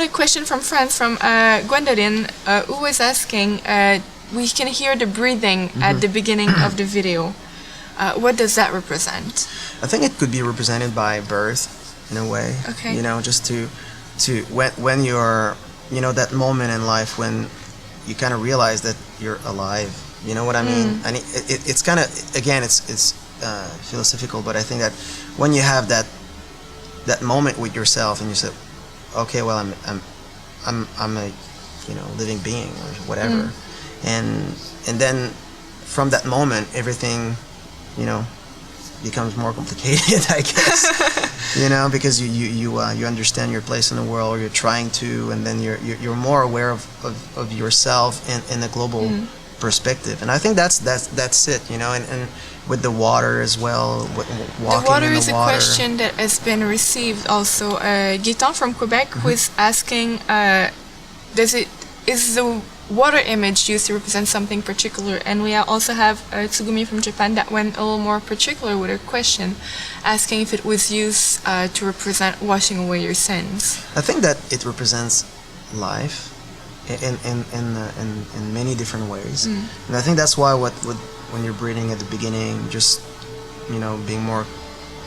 a question from France, from Gwendoline, who was asking, we can hear the breathing at the beginning of the video. What does that represent? I think it could be represented by birth, in a way. Okay. You know, just to when you're, you know, that moment in life when you kind of realize that you're alive. You know what I mean? And it's kind of, again, it's philosophical, but I think that when you have that moment with yourself and you say, okay, well, I'm a, you know, living being or whatever, and then from that moment everything, you know, becomes more complicated, I guess. You know, because you understand your place in the world, or you're trying to, and then you're more aware of yourself in a global perspective. And I think that's it, you know. And with the water as well, walking the water in the is water. A question that has been received also. Gaetan from Quebec who is asking, is the water image used to represent something particular? And we also have Tsugumi from Japan that went a little more particular with her question, asking if it was used to represent washing away your sins. I think that it represents life in many different ways, and I think that's why when you're breathing at the beginning, just, you know, being more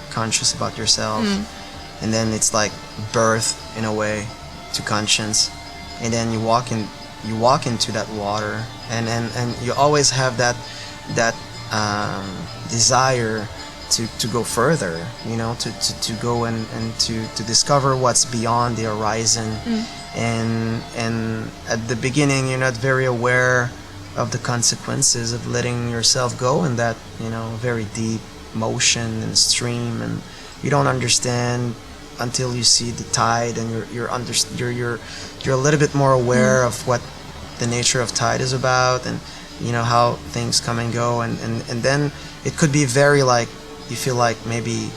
conscious about yourself, and then it's like birth in a way to conscience, and then you walk into that water, and you always have that desire to go further, you know, to go and to discover what's beyond the horizon. And at the beginning you're not very aware of the consequences of letting yourself go in that, you know, very deep motion and stream, and you don't understand until you see the tide, and you're a little bit more aware of what the nature of tide is about, and, you know, how things come and go, and then it could be very, like, you feel like maybe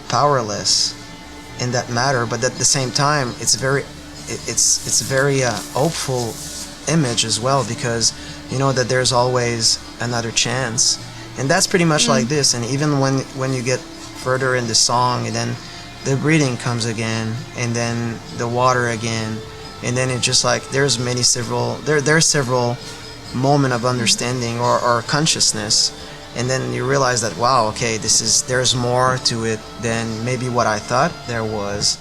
powerless in that matter, but at the same time it's a very hopeful image as well, because you know that there's always another chance, and that's pretty much like this. And even when you get further in the song, and then the breathing comes again, and then the water again, and then it's just like there's several moment of understanding or consciousness, and then you realize that, wow, okay, there's more to it than maybe what I thought there was.